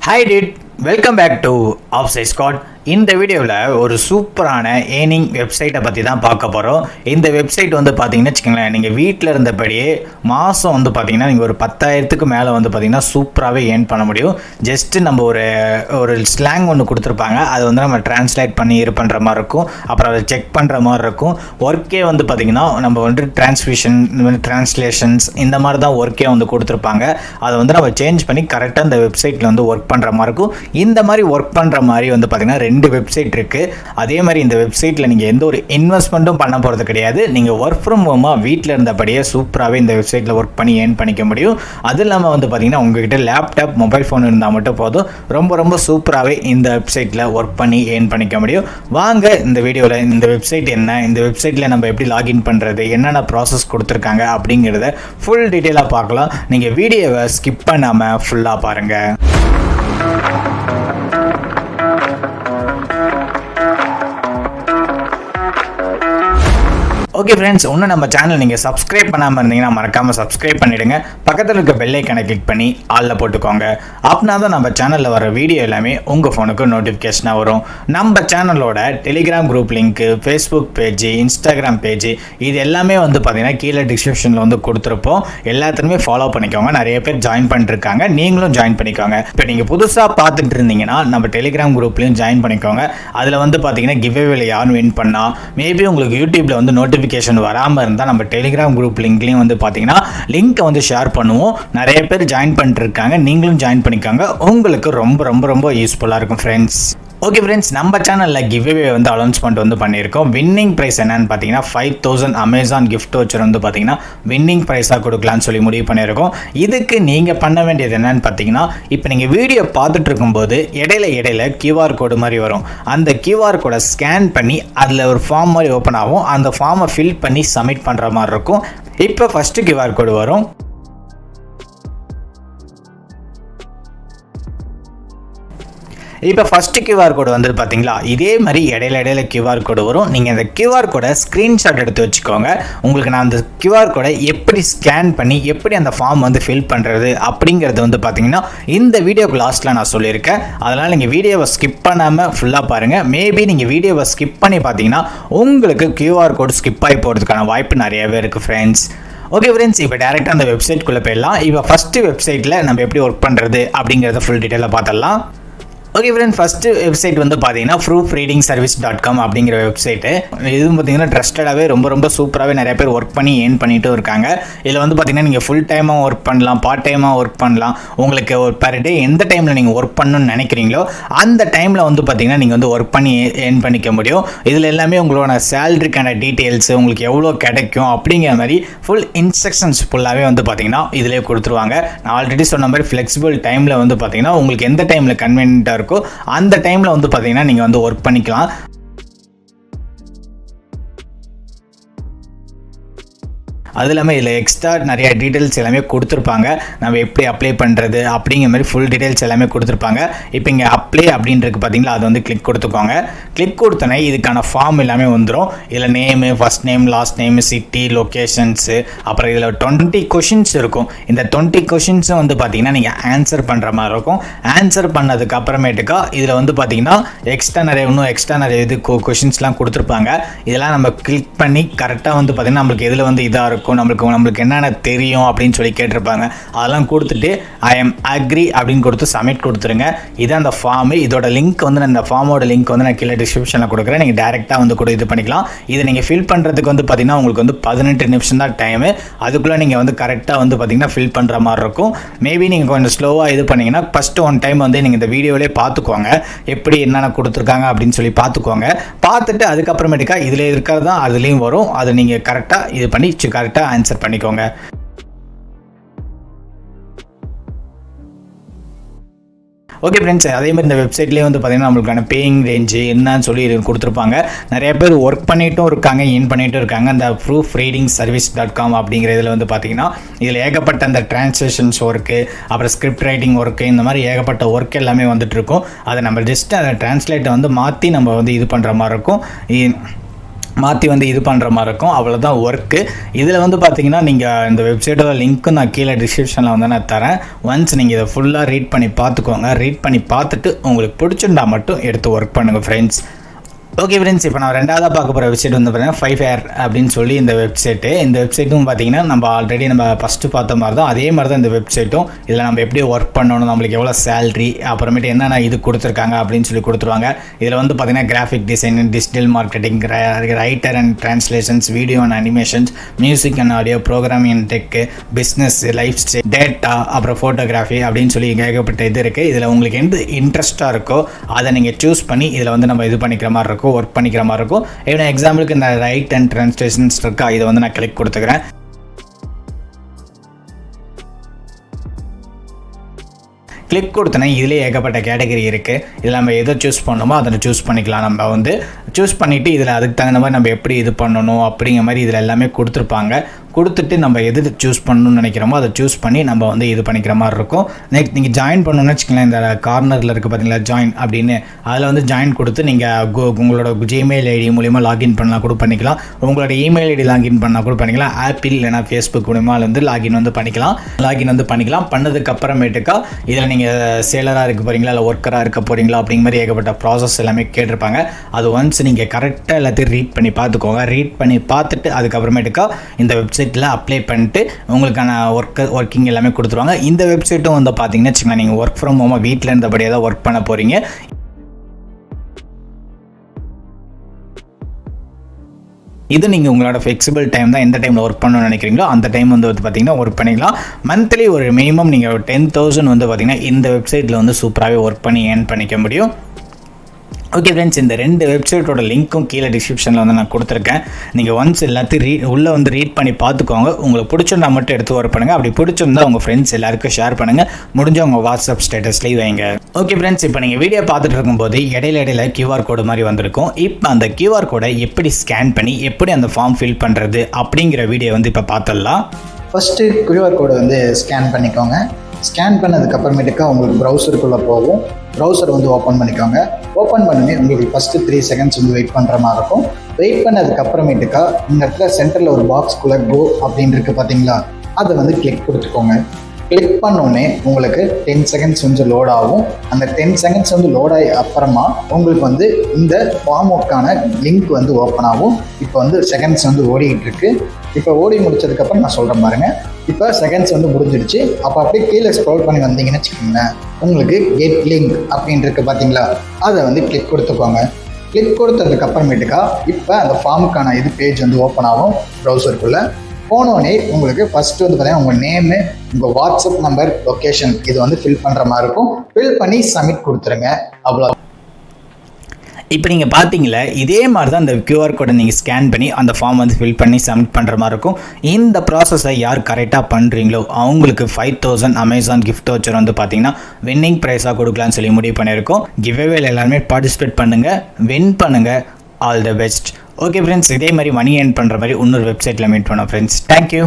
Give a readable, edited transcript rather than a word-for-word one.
Hi dude, welcome back to Offside Squad. இந்த வீடியோவில் ஒரு சூப்பரான ஏர்னிங் வெப்சைட்டை பற்றி தான் பார்க்க போகிறோம். இந்த வெப்சைட் வந்து பார்த்தீங்கன்னு வச்சுக்கோங்களேன், நீங்கள் வீட்டில் இருந்தபடியே மாதம் வந்து பார்த்தீங்கன்னா நீங்கள் ஒரு 10,000க்கு மேலே வந்து பார்த்தீங்கன்னா சூப்பராகவே ஏர்ன் பண்ண முடியும். ஜஸ்ட்டு நம்ம ஒரு ஸ்லாங் ஒன்று கொடுத்துருப்பாங்க, அதை வந்து நம்ம டிரான்ஸ்லேட் பண்ணி இது பண்ணுற மாதிரி இருக்கும். அப்புறம் அதை செக் பண்ணுற மாதிரி இருக்கும். ஒர்க்கே வந்து பார்த்திங்கன்னா நம்ம வந்து டிரான்ஸ்லேஷன்ஸ் இந்த மாதிரி தான் ஒர்க்கே வந்து கொடுத்துருப்பாங்க. அதை வந்து நம்ம சேஞ்ச் பண்ணி கரெக்டாக இந்த வெப்சைட்டில் வந்து ஒர்க் பண்ணுற மாதிரி இருக்கும். இந்த மாதிரி ஒர்க் பண்ணுற மாதிரி வந்து பார்த்திங்கன்னா 2 வெப்சைட் இருக்குது. அதே மாதிரி இந்த வெப்சைட்டில் நீங்கள் எந்த ஒரு இன்வெஸ்ட்மெண்ட்டும் பண்ண போகிறது கிடையாது. நீங்கள் ஒர்க் ஃப்ரம் ஹோமாக வீட்டில் இருந்தபடியே சூப்பராகவே இந்த வெப்சைட்டில் ஒர்க் பண்ணி ஏர்ன் பண்ணிக்க முடியும். அது இல்லாமல் வந்து பார்த்திங்கன்னா உங்கள்கிட்ட லேப்டாப் மொபைல் ஃபோன் இருந்தால் மட்டும் போதும், ரொம்ப சூப்பராகவே இந்த வெப்சைட்டில் ஒர்க் பண்ணி ஏர்ன் பண்ணிக்க முடியும். வாங்க இந்த வீடியோவில் இந்த வெப்சைட் என்ன, இந்த வெப்சைட்டில் நம்ம எப்படி லாகின் பண்ணுறது, என்னென்ன ப்ராசஸ் கொடுத்துருக்காங்க அப்படிங்கிறத ஃபுல் டீட்டெயிலாக பார்க்கலாம். நீங்கள் வீடியோவை ஸ்கிப் பண்ணாமல் ஃபுல்லாக பாருங்கள். ஓகே ஃப்ரெண்ட்ஸ், இன்னும் நம்ம சேனல் நீங்கள் சப்ஸ்கிரைப் பண்ணாமல் இருந்தீங்கன்னா மறக்காமல் சப்ஸ்கிரைப் பண்ணிவிடுங்க. பக்கத்தில் இருக்க பெல் ஐக்கனை கிளிக் பண்ணி ஆளில் போட்டுக்கோங்க. அப்படின்னா தான் நம்ம சேனலில் வர வீடியோ எல்லாமே உங்கள் ஃபோனுக்கு நோட்டிஃபிகேஷனாக வரும். நம்ம சேனலோட Telegram group link, Facebook page, Instagram page இது எல்லாமே வந்து பார்த்திங்கன்னா கீழே டிஸ்கிரிப்ஷனில் வந்து கொடுத்துருப்போம். எல்லாத்துலேயுமே ஃபாலோ பண்ணிக்கோங்க. நிறைய பேர் ஜாயின் பண்ணிருக்காங்க, நீங்களும் ஜாயின் பண்ணிக்கோங்க. இப்போ நீங்கள் புதுசாக பார்த்துட்டு இருந்தீங்கன்னா நம்ம டெலிகிராம் குரூப்லேயும் ஜாயின் பண்ணிக்கோங்க. அதில் வந்து பார்த்தீங்கன்னா கிவ்அவேல யாரும் வின் பண்ணால் மேபி உங்களுக்கு யூடியூப்பில் வந்து நோட்டிஃபிகேஷன் வராமல் இருந்தால் நம்ம டெலிகிராம் குரூப் லிங்க்லையும் வந்து பார்த்தீங்கன்னா லிங்க்கை வந்து ஷேர் பண்ணுவோம். நிறைய பேர் ஜாயின் பண்ணிட்டு இருக்காங்க, நீங்களும் ஜாயின் பண்ணிக்கோங்க. உங்களுக்கு ரொம்ப யூஸ்ஃபுல்லாக இருக்கும் ஃப்ரெண்ட்ஸ். ஓகே ஃப்ரெண்ட்ஸ், நம்ம சேனலில் கிவ்அவே வந்து அனௌன்ஸ்மெண்ட் வந்து பண்ணியிருக்கோம். வின்னிங் ப்ரைஸ் என்னன்னு பார்த்தீங்கன்னா 5,000 அமேசான் கிஃப்ட் வச்சர் வந்து பார்த்தீங்கன்னா வின்னிங் ப்ரைஸாக கொடுக்கலான்னு சொல்லி முடிவு பண்ணியிருக்கோம். இதுக்கு நீங்கள் பண்ண வேண்டியது என்னன்னு பார்த்தீங்கன்னா, இப்போ நீங்கள் வீடியோ பார்த்துட்டு இருக்கும்போது இடையில கியூஆர் கோடு மாதிரி வரும். அந்த கியூஆர் கோடை ஸ்கேன் பண்ணி அதில் ஒரு ஃபார்ம் மாதிரி ஓப்பன் ஆகும். அந்த ஃபார்மை ஃபில் பண்ணி சப்மிட் பண்ணுற மாதிரி இருக்கும். இப்போ ஃபஸ்ட்டு கியூஆர் கோடு வரும். இப்போ ஃபஸ்ட்டு கியூஆர் கோடு வந்து பார்த்தீங்களா, இதே மாதிரி இடையில கியூஆர் கோடு வரும். நீங்கள் அந்த கியூஆர் கோடை ஸ்க்ரீன்ஷாட் எடுத்து வச்சுக்கோங்க. உங்களுக்கு நான் அந்த கியூஆர் கோடை எப்படி ஸ்கேன் பண்ணி எப்படி அந்த ஃபார்ம் வந்து ஃபில் பண்ணுறது அப்படிங்கிறது வந்து பார்த்தீங்கன்னா இந்த வீடியோக்கு லாஸ்ட்டில் நான் சொல்லியிருக்கேன். அதனால் நீங்கள் வீடியோவை ஸ்கிப் பண்ணாமல் ஃபுல்லாக பாருங்கள். மேபி நீங்கள் வீடியோவை ஸ்கிப் பண்ணி பார்த்தீங்கன்னா உங்களுக்கு கியூஆர் கோடு ஸ்கிப் ஆகி போகிறதுக்கான வாய்ப்பு நிறையவே இருக்குது ஃப்ரெண்ட்ஸ். ஓகே ஃப்ரெண்ட்ஸ், இப்போ டேரெக்டாக அந்த வெப்சைட்குள்ளே போயிடலாம். இப்போ ஃபஸ்ட்டு வெப்சைட்டில் நம்ம எப்படி ஒர்க் பண்ணுறது அப்படிங்கிறத ஃபுல் டீட்டெயிலாக பார்த்துடலாம். ஓகே ஃப்ரெண்ட், ஃபஸ்ட்டு வெப்சைட் வந்து பார்த்தீங்கன்னா proofreadingservice.com அப்படிங்கிற வெப்சைட்டு. இதுவும் பார்த்தீங்கன்னா ட்ரஸ்டடாகவே ரொம்ப சூப்பராகவே நிறைய பேர் ஒர்க் பண்ணி ஏர்ன் பண்ணிட்டும் இருக்காங்க. இதில் வந்து பார்த்தீங்கன்னா நீங்கள் ஃபுல் டைமாக ஒர்க் பண்ணலாம், பார்ட் டைமாக ஒர்க் பண்ணலாம். உங்களுக்கு ஒரு பர் டே எந்த டைமில் நீங்கள் ஒர்க் பண்ணணும்னு நினைக்கிறீங்களோ அந்த டைமில் வந்து பார்த்தீங்கன்னா நீங்கள் வந்து ஒர்க் பண்ணி ஏர்ன் பண்ணிக்க முடியும். இதில் எல்லாமே உங்களோட சேலரிக்கான டீட்டெயில்ஸு, உங்களுக்கு எவ்வளோ கிடைக்கும் அப்படிங்கிற மாதிரி ஃபுல் இன்ஸ்ட்ரக்ஷன்ஸ் ஃபுல்லாகவே வந்து பார்த்தீங்கன்னா இதிலே கொடுத்துருவாங்க. நான் ஆல்ரெடி சொன்ன மாதிரி ஃப்ளெக்சிபிள் டைமில் வந்து பார்த்தீங்கன்னா உங்களுக்கு எந்த டைமில் கன்வீனியன்ட்டாக இருக்கோ அந்த டைம்ல வந்து பாத்தீங்கன்னா நீங்க வந்து ஒர்க் பண்ணிக்கலாம். அது இல்லாமல் இதில் எக்ஸ்ட்ரா நிறைய டீட்டெயில்ஸ் எல்லாமே கொடுத்துருப்பாங்க. நம்ம எப்படி அப்ளை பண்ணுறது அப்படிங்கிற மாதிரி ஃபுல் டீட்டெயில்ஸ் எல்லாமே கொடுத்துருப்பாங்க. இப்போ இங்கே அப்ளை அப்படின்றது பார்த்தீங்களா, அது வந்து கிளிக் கொடுத்துக்கோங்க. கிளிக் கொடுத்தோன்னே இதுக்கான ஃபார்ம் எல்லாமே வந்துடும். இதில் name, first name, last name, city, locations, அப்புறம் இதில் 20 கொஷின்ஸ் இருக்கும். இந்த 20 கொஷின்ஸும் வந்து பார்த்தீங்கன்னா நீங்கள் ஆன்சர் பண்ணுற மாதிரி இருக்கும். ஆன்சர் பண்ணதுக்கு அப்புறமேட்டுக்கா இதில் வந்து பார்த்தீங்கன்னா எக்ஸ்ட்ரா நிறைய இது கொஷின்ஸ்லாம் கொடுத்துருப்பாங்க. இதெல்லாம் நம்ம கிளிக் பண்ணி கரெக்டாக வந்து பார்த்தீங்கன்னா நம்மளுக்கு எதில் வந்து இதாக இருக்கும், நம்மளுக்கு என்னென்ன தெரியும் அப்படின்னு சொல்லி கேட்டிருப்பாங்க. அதெல்லாம் கொடுத்துட்டு ஐ எம் அக்ரி அப்படின்னு கொடுத்து சப்மிட் கொடுத்துருங்க. இதான் அந்த ஃபார்மு. இதோட லிங்க் வந்து இந்த ஃபார்மோட லிங்க் வந்து நான் கீழே டிஸ்கிரிப்ஷனில் கொடுக்குறேன். நீங்கள் டேரெக்டாக வந்து கூட இது பண்ணிக்கலாம். இதை நீங்கள் ஃபில் பண்ணுறதுக்கு வந்து பார்த்தீங்கன்னா உங்களுக்கு வந்து 18 நிமிஷம் தான் டைமு. அதுக்குள்ளே நீங்கள் வந்து கரெக்டாக வந்து பார்த்தீங்கன்னா ஃபில் பண்ணுற மாதிரி இருக்கும். மேபி நீங்கள் கொஞ்சம் ஸ்லோவாக இது பண்ணிங்கன்னா ஃபஸ்ட்டு ஒன் டைம் வந்து நீங்கள் இந்த வீடியோவிலே பார்த்துக்கோங்க, எப்படி என்னென்ன கொடுத்துருக்காங்க அப்படின்னு சொல்லி பார்த்துக்கோங்க. பார்த்துட்டு அதுக்கப்புறமேட்டுக்கா இதில் இருக்கிறது தான் அதுலேயும் வரும். அதை நீங்கள் கரெக்டாக இது பண்ணி கரெக்டாக ஆன்சர் பண்ணிக்கோங்க. ஓகே ஃப்ரெண்ட்ஸ், அதே மாதிரி இந்த வெப்சைட்லேயே வந்து பார்த்தீங்கன்னா நம்மளுக்கான பேயிங் ரேஞ்சு என்னன்னு சொல்லி கொடுத்துருப்பாங்க. நிறைய பேர் ஒர்க் பண்ணிட்டும் இருக்காங்க, ஏர்ன் பண்ணிட்டும் இருக்காங்க. அந்த proofreadingservice.com அப்படிங்கிற இதில் வந்து பார்த்தீங்கன்னா இதில் ஏகப்பட்ட அந்த டிரான்ஸ்லேஷன்ஸ் ஒர்க்கு, அப்புறம் ஸ்கிரிப்ட் ரைட்டிங் ஒர்க்கு, இந்த மாதிரி ஏகப்பட்ட ஒர்க் எல்லாமே வந்துட்டு இருக்கும். அதை நம்ம ஜஸ்ட் அந்த டிரான்ஸ்லேட்டை வந்து மாற்றி நம்ம வந்து இது பண்ணுற மாதிரி இருக்கும். மாற்றி வந்து இது பண்ணுற மாதிரி இருக்கும். அவ்வளோதான் ஒர்க்கு. இதில் வந்து பார்த்தீங்கன்னா நீங்கள் இந்த வெப்சைட்டோட லிங்க்கும் நான் கீழே டிஸ்கிரிப்ஷனில் வந்து நான் தரேன். ஒன்ஸ் நீங்கள் இதை ஃபுல்லாக ரீட் பண்ணி பார்த்துக்கோங்க. ரீட் பண்ணி பார்த்துட்டு உங்களுக்கு பிடிச்சிருந்தா மட்டும் எடுத்து ஒர்க் பண்ணுங்கள் ஃப்ரெண்ட்ஸ். ஓகே ஃப்ரெண்ட்ஸ், இப்போ நான் ரெண்டாவதாக பார்க்க போகிற வெப்சைட் வந்து பார்த்தீங்கன்னா 5Fair அப்படின்னு சொல்லி இந்த வெப்சைட்டும் பார்த்தீங்கன்னா நம்ம ஆல்ரெடி நம்ம ஃபஸ்ட்டு பார்த்த மாதிரி தான், அதே மாதிரி தான் இந்த வெப்சைட்டும். இதில் நம்ம எப்படி ஒர்க் பண்ணணும், நம்மளுக்கு எவ்வளோ சேலரி, அப்புறமேட்டு என்னென்ன இது கொடுத்துருக்காங்க அப்படின்னு சொல்லி கொடுத்துருவாங்க. இதில் வந்து பார்த்தீங்கன்னா graphic design, digital marketing, writer and translations, video and animations, music and audio, programming and tech, business, lifestyle, data, அப்புறம் ஃபோட்டோகிராஃபி அப்படின்னு சொல்லி ஏகப்பட்ட இது இருக்குது. இதில் உங்களுக்கு எந்த இன்ட்ரெஸ்ட்டாக இருக்கோ அதை நீங்கள் சூஸ் பண்ணி இதில் வந்து நம்ம இது பண்ணிக்கிற மாதிரி இருக்கும், ஒர்க் பண்ணிக்கிற மாதிரி இருக்கும். even எக்ஸாம்பிளுக்கு இந்த ரைட் அண்ட் டிரான்ஸ்லேஷன்ஸ் இருக்கா, இதை வந்து நான் கிளிக் கொடுத்துக்கிறேன். கிளிக் கொடுத்தோன்னா இதிலே ஏகப்பட்ட கேட்டகரி இருக்குது. இதில் நம்ம எதை சூஸ் பண்ணணுமோ அதை சூஸ் பண்ணிக்கலாம். நம்ம வந்து சூஸ் பண்ணிவிட்டு இதில் அதுக்கு தகுந்த மாதிரி நம்ம எப்படி இது பண்ணணும் அப்படிங்கிற மாதிரி இதில் எல்லாமே கொடுத்துருப்பாங்க. கொடுத்துட்டு நம்ம எது சூஸ் பண்ணணும்னு நினைக்கிறோமோ அதை சூஸ் பண்ணி நம்ம வந்து இது பண்ணிக்கிற மாதிரி இருக்கும். நெக்ஸ்ட் நீங்கள் ஜாயின் பண்ணணும்னு வச்சுக்கலாம். இந்த கார்னரில் இருக்குது பார்த்தீங்களா ஜாயின் அப்படின்னு, அதில் வந்து ஜாயின் கொடுத்து நீங்கள் உங்களோட ஜிமெயில் ஐடி மூலிமா லாகின் பண்ணலாம் கூட பண்ணிக்கலாம். உங்களோட இமெயில் ஐடி லாகின் பண்ணால் கூட பண்ணிக்கலாம். ஆப்பிள் இல்லைனா ஃபேஸ்புக் மூலிமா வந்து லாகின் வந்து பண்ணிக்கலாம். பண்ணதுக்கு அப்புறமேட்டுக்கா இதில் நீங்கள் சேலராக இருக்க போகிறீங்களா இல்லை ஒர்க்கராக இருக்க போகிறீங்களா அப்படிங்கிற மாதிரி ஏகப்பட்ட ப்ராசஸ் எல்லாமே கேட்டிருப்பாங்க. அது ஒன்ஸ் நீங்கள் கரெக்டாக எல்லாத்தையும் ரீட் பண்ணி பார்த்துக்கோங்க. ரீட் பண்ணி பார்த்துட்டு அதுக்கப்புறமேட்டுக்கா இந்த வெப்சைட்டில் அப்ளை பண்ணிட்டு உங்களுக்கான ஒர்க்கிங் எல்லாமே கொடுத்துருவாங்க. இந்த வெப்சைட்டும் வந்து பார்த்தீங்கன்னா வச்சுக்கோங்களேன், நீங்கள் ஒர்க் ஃப்ரம் ஹோமாக வீட்டில் இருந்தபடியாக தான் ஒர்க் பண்ண போகிறீங்க. இது நீங்கள் உங்களோட ஃப்ளெக்சிபிள் டைம் தான், எந்த டைமில் ஒர்க் பண்ணணும்னு நினைக்கிறீங்களோ அந்த டைம் வந்து பார்த்தீங்கன்னா ஒர்க் பண்ணிக்கலாம். மந்த்லி ஒரு மினிமம் நீங்கள் 10,000 வந்து பார்த்தீங்கன்னா இந்த வெப்சைட்டில் வந்து சூப்பராகவே ஒர்க் பண்ணி ஏர்ன் பண்ணிக்க முடியும். ஓகே ஃப்ரெண்ட்ஸ், இந்த ரெண்டு வெப்சைட்டோட லிங்க்கும் கீழே டிஸ்கிரிப்ஷனில் வந்து நான் கொடுத்துருக்கேன். நீங்கள் ஒன்ஸ் எல்லாத்தையும் உள்ளே வந்து ரீட் பண்ணி பார்த்துக்கோங்க. உங்களுக்கு பிடிச்சிருந்தா மட்டும் எடுத்து ஒர்க் பண்ணுங்கள். அப்படி பிடிச்சிருந்தா உங்கள் ஃப்ரெண்ட்ஸ் எல்லாருக்கும் ஷேர் பண்ணுங்கள். முடிஞ்ச உங்கள் வாட்ஸ்அப் ஸ்டேட்டஸ்லேயும் வைங்க. ஓகே ஃப்ரெண்ட்ஸ், இப்போ நீங்கள் வீடியோ பார்த்துட்டு இருக்கும்போது இடையில QR கோடு மாதிரி வந்திருக்கும். இப்போ அந்த QR கோடை எப்படி ஸ்கேன் பண்ணி எப்படி அந்த ஃபார்ம் ஃபில் பண்ணுறது அப்படிங்கிற வீடியோ வந்து இப்போ பார்த்துடலாம். ஃபஸ்ட்டு QR கோடை வந்து ஸ்கேன் பண்ணிக்கோங்க. ஸ்கேன் பண்ணதுக்கப்புறமேட்டுக்கா உங்களுக்கு ப்ரௌசருக்குள்ளே போகும். ப்ரௌசர் வந்து ஓப்பன் பண்ணிக்கோங்க. ஓப்பன் பண்ணி உங்களுக்கு ஃபஸ்ட்டு 3 செகண்ட்ஸ் வந்து வெயிட் பண்ணுற மாதிரி இருக்கும். வெயிட் பண்ணதுக்கப்புறமேட்டுக்கா இந்த இடத்துல சென்டரில் ஒரு பாக்ஸ்குள்ளே கோ அப்படின்னு இருக்குது பார்த்தீங்களா, அதை வந்து கிளிக் கொடுத்துக்கோங்க. கிளிக் பண்ணோடனே உங்களுக்கு 10 செகண்ட்ஸ் வந்து லோட் ஆகும். அந்த 10 செகண்ட்ஸ் வந்து லோட் ஆகி அப்புறமா உங்களுக்கு வந்து இந்த ஃபார்ம் ஒர்க்கான லிங்க் வந்து ஓப்பன் ஆகும். இப்போ வந்து செகண்ட்ஸ் வந்து ஓடிக்கிட்டு இருக்கு. இப்போ ஓடி முடிச்சதுக்கப்புறம் நான் சொல்கிறேன் பாருங்கள். இப்போ செகண்ட்ஸ் வந்து முடிஞ்சிடுச்சு. அப்போ அப்படியே கீழே ஸ்க்ரோல் பண்ணி வந்தீங்கன்னு வச்சுக்கோங்களேன், உங்களுக்கு கெட் லிங்க் அப்படின்னு இருக்குது பார்த்தீங்களா, அதை வந்து கிளிக் கொடுத்துக்கோங்க. கிளிக் கொடுத்ததுக்கு அப்புறமேட்டுக்கா இப்போ அந்த ஃபார்முக்கான இது பேஜ் வந்து ஓப்பன் ஆகும் ப்ரௌசருக்குள்ளே. போனோடனே உங்களுக்கு ஃபஸ்ட்டு வந்து பார்த்தீங்கன்னா உங்கள் நேமு, உங்கள் வாட்ஸ்அப் நம்பர், லொக்கேஷன் இது வந்து ஃபில் பண்ணுற மாதிரி இருக்கும். ஃபில் பண்ணி சப்மிட் கொடுத்துருங்க. அவ்வளோ. இப்போ நீங்கள் பார்த்தீங்களா, இதே மாதிரி தான் இந்த QR கோடை நீங்கள் ஸ்கேன் பண்ணி அந்த ஃபார்ம் வந்து ஃபில் பண்ணி சப்மிட் பண்ணுற மாதிரி இருக்கும். இந்த ப்ராசஸை யார் கரெக்டாக பண்ணுறீங்களோ அவங்களுக்கு 5,000 அமேசான் கிஃப்ட் வச்சர் வந்து பார்த்தீங்கன்னா வின்னிங் ப்ரைஸாக கொடுக்கலான்னு சொல்லி முடிவு பண்ணியிருக்கோம். கிவ்அவேல எல்லாருமே பார்ட்டிசிபேட் பண்ணுங்கள், வின் பண்ணுங்கள். All the best. Okay friends, இதே மாதிரி மணி ஏர்ன் பண்ணுற மாதிரி இன்னொரு வெப்சைட்டில் மீட் பண்ணோம் ஃப்ரெண்ட்ஸ். தேங்க்யூ.